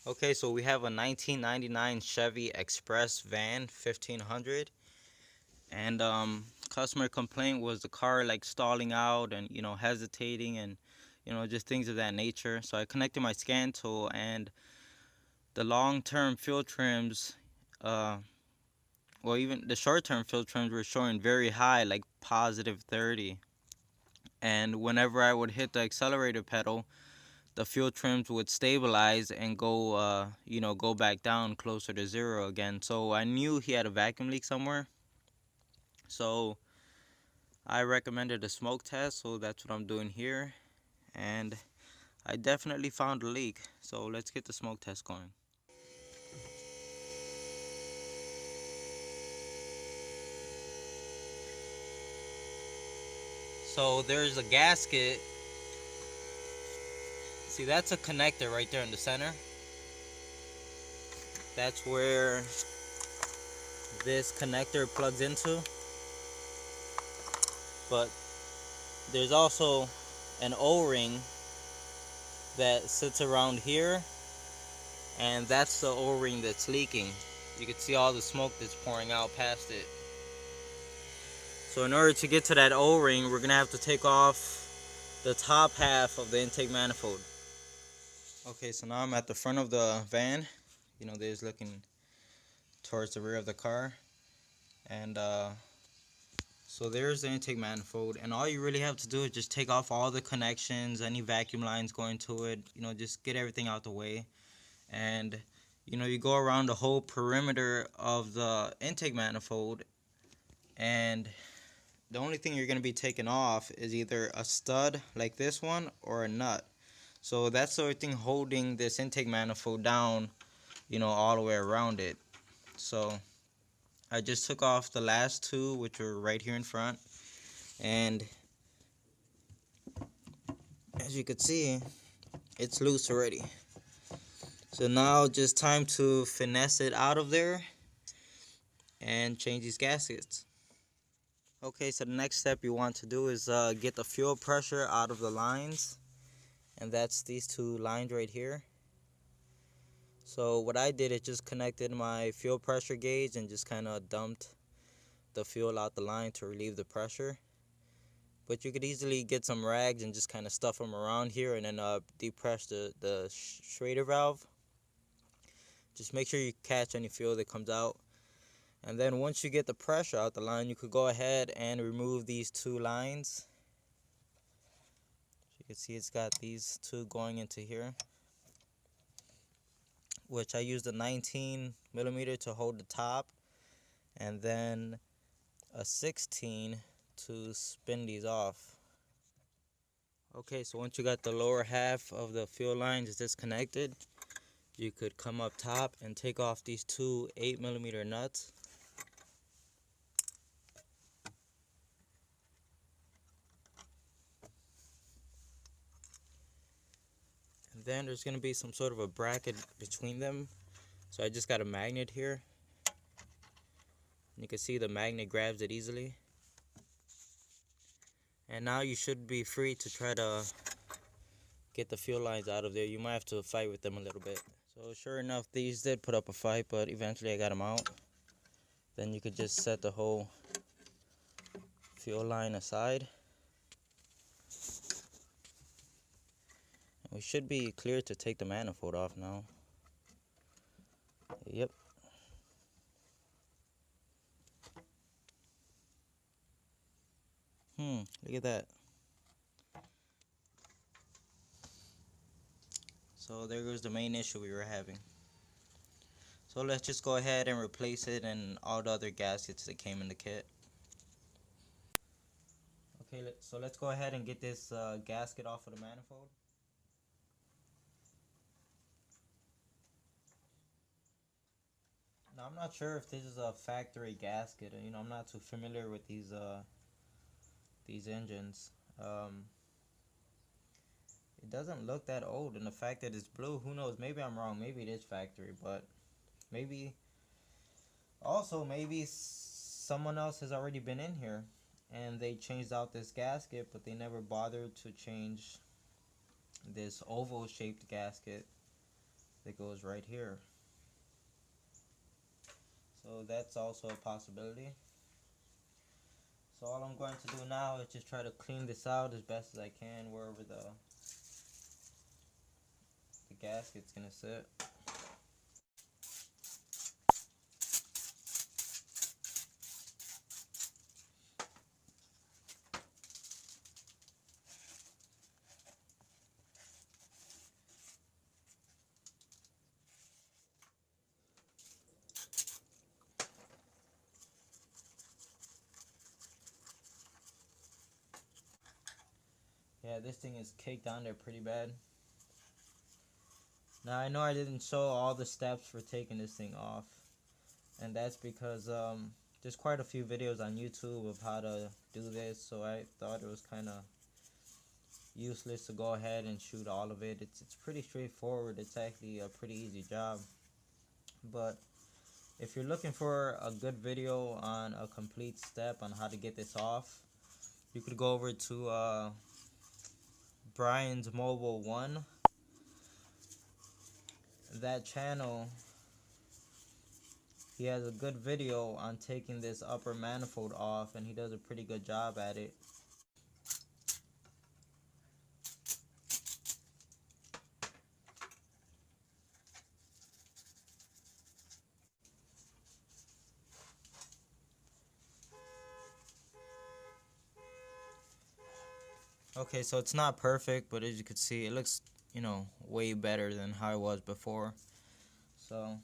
Okay, so we have a 1999 Chevy Express van 1500, and customer complaint was the car like stalling out and hesitating and just things of that nature. So I connected my scan tool, and the long-term field trims, uh, well, even the short-term field trims were showing very high, like positive 30. And whenever I would hit the accelerator pedal, the fuel trims would stabilize and go, go back down closer to zero again. So I knew he had a vacuum leak somewhere. So I recommended a smoke test. So that's what I'm doing here. And I definitely found a leak. So let's get the smoke test going. So there's a gasket. See, that's a connector right there in the center. That's where this connector plugs into. But there's also an O-ring that sits around here, and that's the O-ring that's leaking. You can see all the smoke that's pouring out past it. So in order to get to that O-ring, we're gonna have to take off the top half of the intake manifold. Okay, so now I'm at the front of the van. There's looking towards the rear of the car, and so there's the intake manifold, and all you really have to do is just take off all the connections, any vacuum lines going to it, just get everything out the way. And you go around the whole perimeter of the intake manifold, and the only thing you're going to be taking off is either a stud like this one or a nut. So that's the only thing holding this intake manifold down, all the way around it. So I just took off the last two, which were right here in front, and as you can see, it's loose already. So now just time to finesse it out of there and change these gaskets. Okay, so the next step you want to do is get the fuel pressure out of the lines, and that's these two lines right here. So what I did is just connected my fuel pressure gauge and just kind of dumped the fuel out the line to relieve the pressure. But you could easily get some rags and just kind of stuff them around here, and then depress the Schrader valve. Just make sure you catch any fuel that comes out. And then once you get the pressure out the line, you could go ahead and remove these two lines. You can see it's got these two going into here, which I used a 19 millimeter to hold the top, and then a 16 to spin these off. Okay, so once you got the lower half of the fuel lines disconnected, you could come up top and take off these two 8 millimeter nuts. And then there's going to be some sort of a bracket between them. So I just got a magnet here. You can see the magnet grabs it easily. And now you should be free to try to get the fuel lines out of there. You might have to fight with them a little bit. So sure enough, these did put up a fight, but eventually I got them out. Then you could just set the whole fuel line aside. We should be clear to take the manifold off now. Yep. Look at that. So there goes the main issue we were having. So let's just go ahead and replace it and all the other gaskets that came in the kit. Okay, so let's go ahead and get this gasket off of the manifold. Now I'm not sure if this is a factory gasket. I'm not too familiar with these engines. It doesn't look that old, and the fact that it's blue, who knows? Maybe I'm wrong. Maybe it is factory, but maybe someone else has already been in here and they changed out this gasket, but they never bothered to change this oval shaped gasket that goes right here. So that's also a possibility. So all I'm going to do now is just try to clean this out as best as I can wherever the gasket's gonna sit. Yeah, this thing is caked on there pretty bad. Now I know I didn't show all the steps for taking this thing off, and that's because there's quite a few videos on YouTube of how to do this, so I thought it was kind of useless to go ahead and shoot all of it. It's pretty straightforward. It's actually a pretty easy job. But if you're looking for a good video on a complete step on how to get this off, you could go over to Brian's Mobile 1. That channel, he has a good video on taking this upper manifold off, and he does a pretty good job at it. Okay, so it's not perfect, but as you can see, it looks, way better than how it was before. So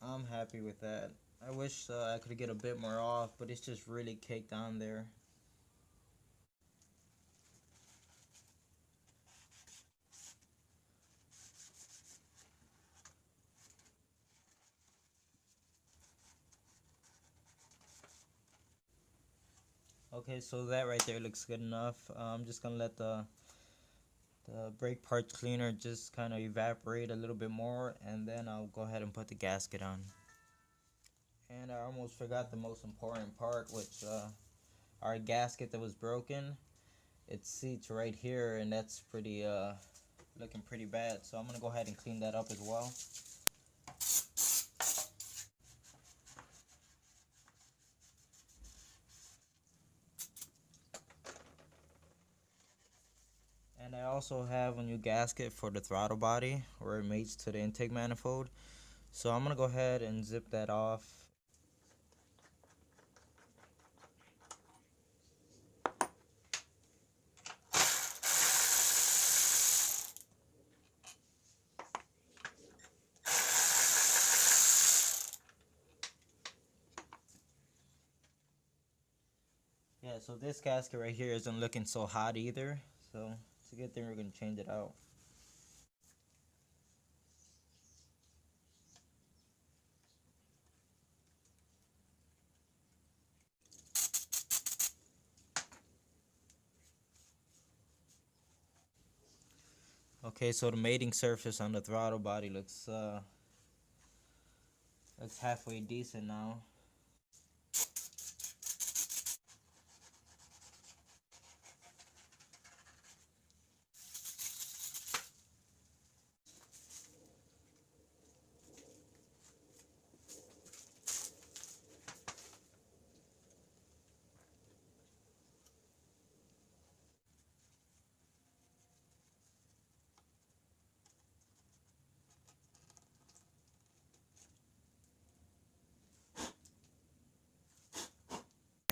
I'm happy with that. I wish I could get a bit more off, but it's just really caked on there. Okay, so that right there looks good enough. I'm just gonna let the brake parts cleaner just kind of evaporate a little bit more, and then I'll go ahead and put the gasket on. And I almost forgot the most important part, which our gasket that was broken, it seats right here, and that's pretty looking pretty bad. So I'm gonna go ahead and clean that up as well. And I also have a new gasket for the throttle body where it mates to the intake manifold. So I'm gonna go ahead and zip that off. Yeah, so this gasket right here isn't looking so hot either, so it's a good thing we're gonna change it out. Okay, so the mating surface on the throttle body looks halfway decent now.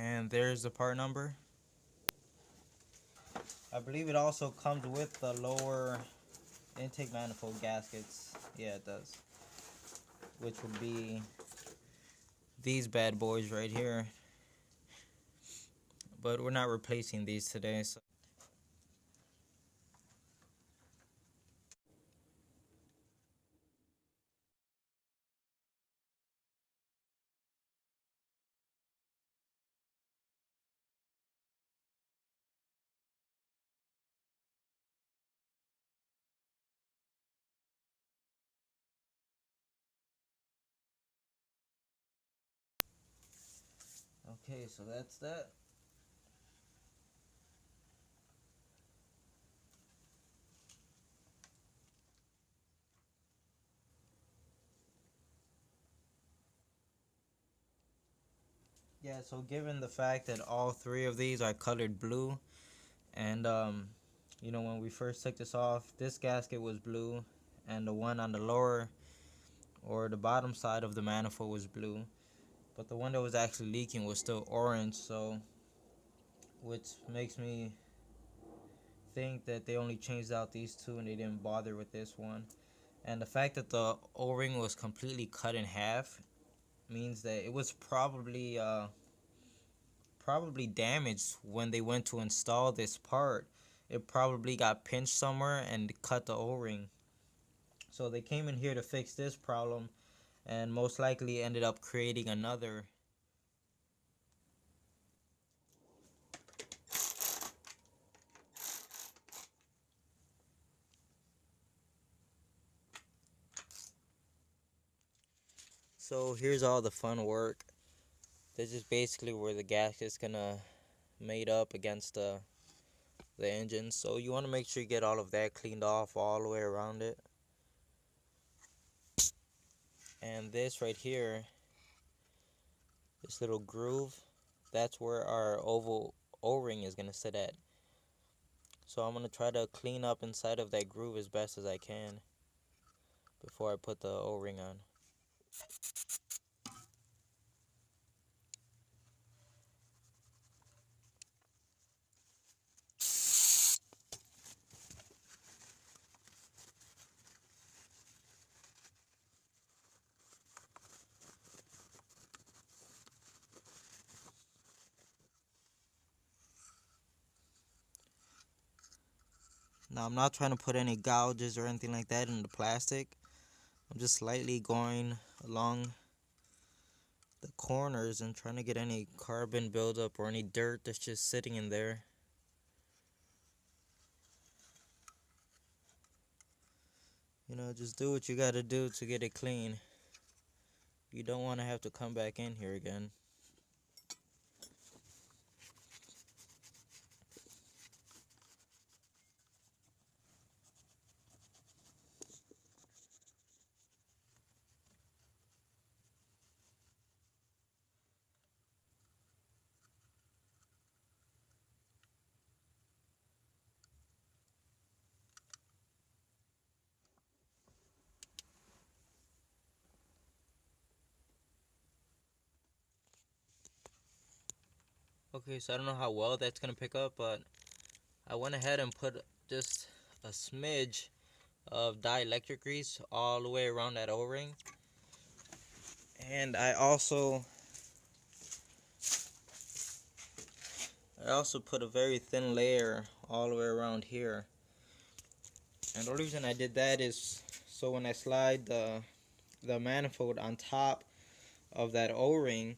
And there's the part number. I believe it also comes with the lower intake manifold gaskets. Yeah, it does. Which would be these bad boys right here. But we're not replacing these today. So. Okay, so that's that. Yeah, so given the fact that all three of these are colored blue, and you know, when we first took this off, this gasket was blue, and the one on the lower or the bottom side of the manifold was blue, but the one that was actually leaking was still orange. So which makes me think that they only changed out these two and they didn't bother with this one. And the fact that the O-ring was completely cut in half means that it was probably damaged when they went to install this part. It probably got pinched somewhere and cut the O-ring. So they came in here to fix this problem and most likely ended up creating another. So here's all the fun work. This is basically where the gasket's gonna mate up against the engine. So you want to make sure you get all of that cleaned off all the way around it. And this right here, this little groove, that's where our oval O-ring is gonna sit at. So I'm gonna try to clean up inside of that groove as best as I can before I put the O-ring on. Now I'm not trying to put any gouges or anything like that in the plastic. I'm just slightly going along the corners and trying to get any carbon buildup or any dirt that's just sitting in there. You know, just do what you gotta do to get it clean. You don't want to have to come back in here again. Okay, so I don't know how well that's gonna pick up, but I went ahead and put just a smidge of dielectric grease all the way around that O-ring. And I also put a very thin layer all the way around here. And the reason I did that is so when I slide the manifold on top of that O-ring,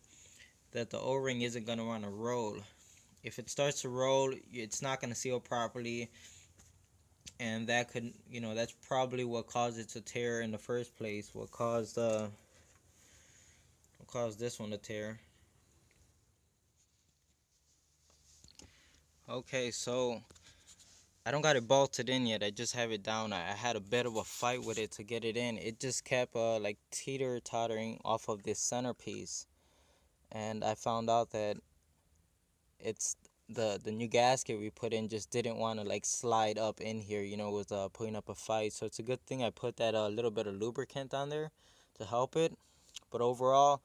that the O-ring isn't gonna want to roll. If it starts to roll, it's not gonna seal properly, and that could, you know, that's probably what caused it to tear in the first place. What caused this one to tear. Okay, so I don't got it bolted in yet. I just have it down. I had a bit of a fight with it to get it in. It just kept like teeter-tottering off of this centerpiece, and I found out that it's the new gasket we put in just didn't want to like slide up in here. You know, it was putting up a fight. So it's a good thing I put that little bit of lubricant on there to help it. But overall,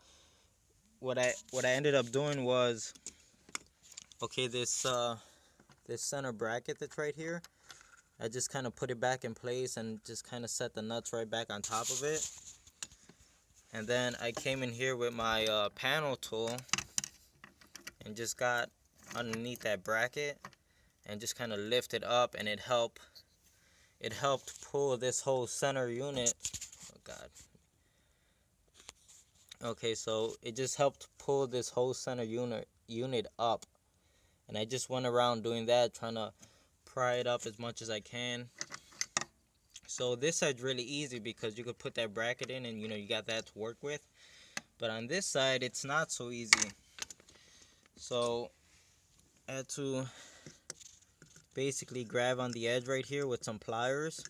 what I ended up doing was, okay, this center bracket that's right here, I just kind of put it back in place and just kind of set the nuts right back on top of it. And then I came in here with my panel tool and just got underneath that bracket and just kind of lift it up, and it helped pull this whole center unit. Oh god. Okay, so it just helped pull this whole center unit up, and I just went around doing that, trying to pry it up as much as I can. So this side's really easy because you could put that bracket in and, you know, you got that to work with. But on this side, it's not so easy. So I had to basically grab on the edge right here with some pliers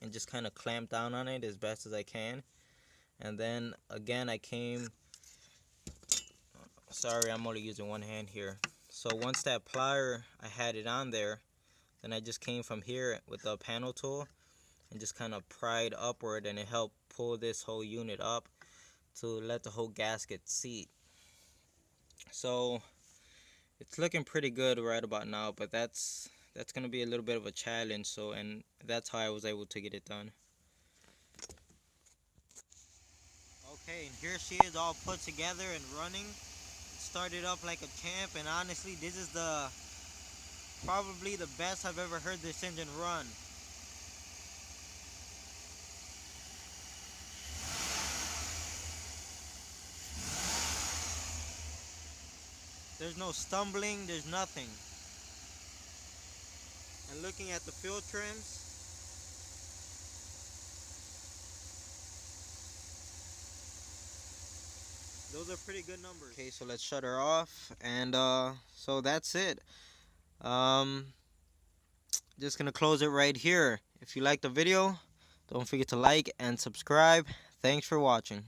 and just kind of clamp down on it as best as I can. And then again, I came, Sorry, I'm only using one hand here. So once that plier, I had it on there, then I just came from here with the panel tool and just kind of pried upward, and it helped pull this whole unit up to let the whole gasket seat. So it's looking pretty good right about now, but that's gonna be a little bit of a challenge. So, and that's how I was able to get it done. Okay, and here she is all put together and running. It started up like a champ, and honestly, this is probably the best I've ever heard this engine run. There's no stumbling, there's nothing. And looking at the fuel trims, those are pretty good numbers. Okay, so let's shut her off, and so that's it. Just gonna close it right here. If you liked the video, don't forget to like and subscribe. Thanks for watching.